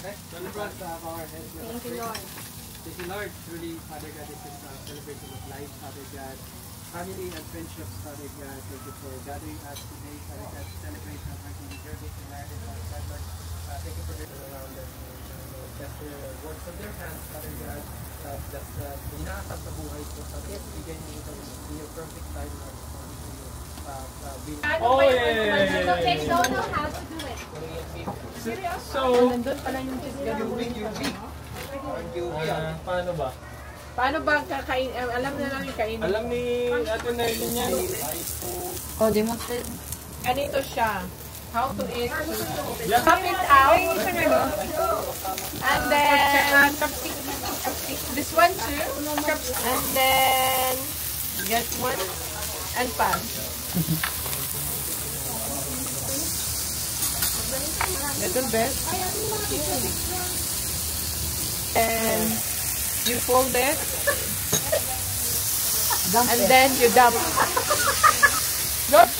Thank you, Lord. Thank you, Lord. Truly, Father God, this is a celebration of life, Father God. Family and friendships, Father God. Thank you for gathering us today, Father God, to celebrate our birthday in your gift and marriage, Father God. Lord, thank you for this around us. Just the works of their hands, Father God. Just the inaasap na buhay ko, Father God. Bigyan niyo ito in your perfect time, Lord. Oh, yeah. They don't know how to do it. So, nandun pala yung paano ba? Paano ba kakain? Alam na lang yung kainin. Alam ni Ate Nerlin niya. Oh, demonstrate. Ganito siya. How to eat. Pop it out. And then, this one too. And then, get one. And pan. Little bit. And you fold it. And then you dump. Don't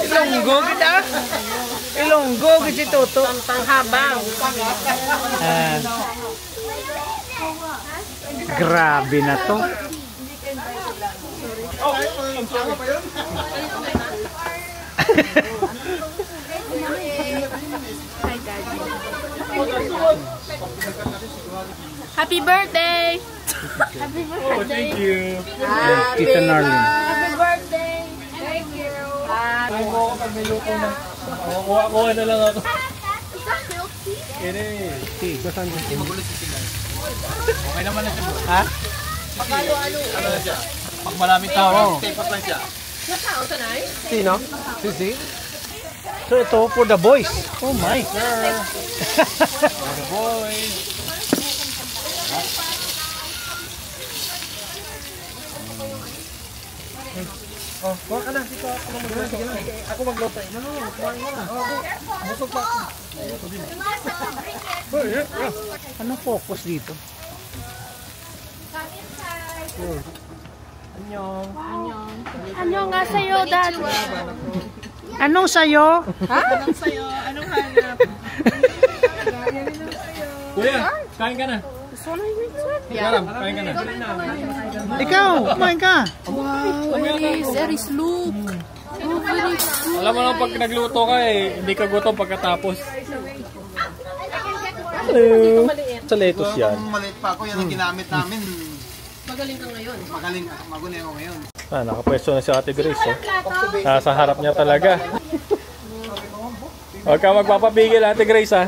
Ilonggo kita. Ilonggo kasi toto. Panghabang. Grabe na to. Happy birthday! Happy birthday! Oh, thank you! Tita Nerlin. Happy birthday! Thank you! Ay mo ako pag may luto na. Kuha na lang ako. Is that milk tea? It is. Si, basan mo. Hindi magulo si Sinan. Okay naman na siya. Ha? Ano na siya? Pag maraming tao, stay lang siya. Sino? Si? So ito for the boys. Oh my. For the boys. Oh, kuha ka na. Dito ako magluto. Ako magluto. Kumain mo na. Busog pa. Ano focus dito? Annyeong. Annyeong nga sa'yo, Dad. Anong sayo? Ha? Anong sayo? Anong hanap? Kuya, kain ka na. Karam, kain ka na. Ikaw, kumain ka. Wow, there is Luke. Oh, very good. Alam mo lang pag nagluto ka hindi ka gutom pagkatapos. Hello. Sa lettuce yan. Maliit pa ako, yan ang ginamit namin. Magaling ka ngayon. Magunay ako ngayon. Nakapwesto na si Ate Grace. Sa harap niya talaga. Huwag ka magpapapigil, Ate Grace, ha?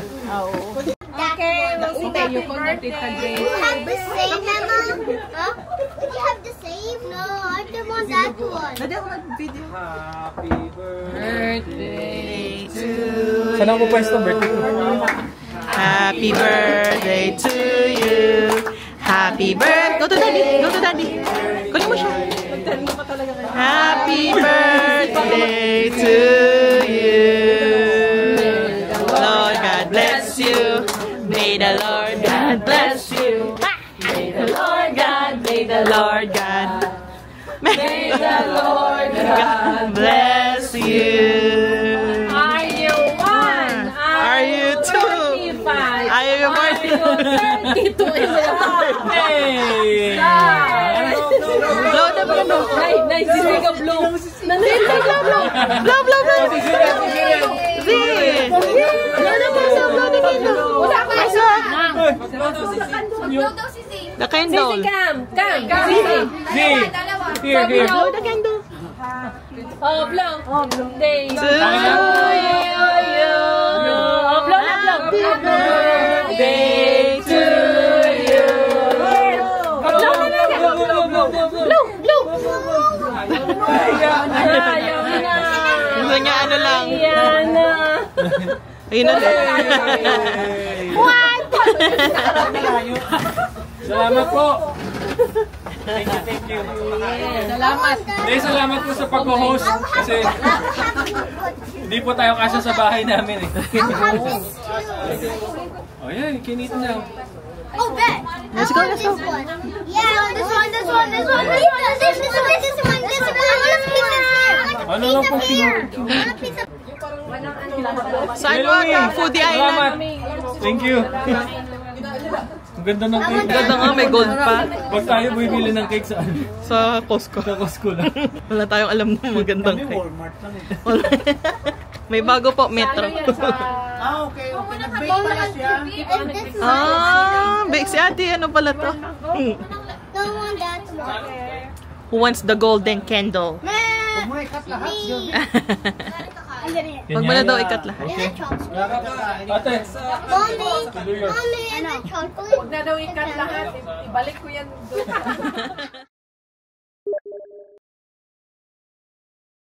Okay, we'll see that you call Tita Grace. You have the same, Mom? Huh? You have the same? No, I don't want that one. Happy Birthday to Saan ako pwesto? Birthday ko. Happy birthday to you. Happy birthday. Go to daddy. Go to daddy. Kunin mo siya. Happy birthday to you. Lord God bless you. May the Lord God bless you. May the Lord God, may the Lord God, may the Lord God bless you. Are you one? Are you two? Are you born? 32. Hey! Blow the blow. Nice, sisig ka blow. Blow, blow, blow. See. Blow the candle. Blow the candle. Wala pa isa. The candle. Come. Here. Blow the candle. Oh, blow. Day To you. Oh, blow na blow. Day to you. Blow. Ayaw na. Gusto niya ano lang. Ayan na. Ayun na din. What? Salamat po! Thank you. Salamat. Salamat po sa pag-host kasi hindi po tayo kasya sa bahay namin I'll have this too. Oh, Ayan, kinit na. Oh, that. Let's go, let's go. This one. Yeah, this one. This one. This one. This one. This one. This one. Ano lang po Saan ka? Foodie Island. Thank you. Ang ganda ng cake. Ganda nga, may gold pa. Pag tayo bumibili ng cake sa ano? Sa Costco. Sa Costco lang. Wala tayong alam ng magandang Kami cake. Walmart lang eh. May bago po, Metro. Ah, okay. Nag-bake pala siya. Bake si ate. Ano pala to? No one that one. Who wants the golden candle? Huwag mo ikat lahat. Wag mo na daw ikat lahat. Ate, Mommy, and the chocolate. Huwag na daw ikat lahat. Ibalik ko yan doon.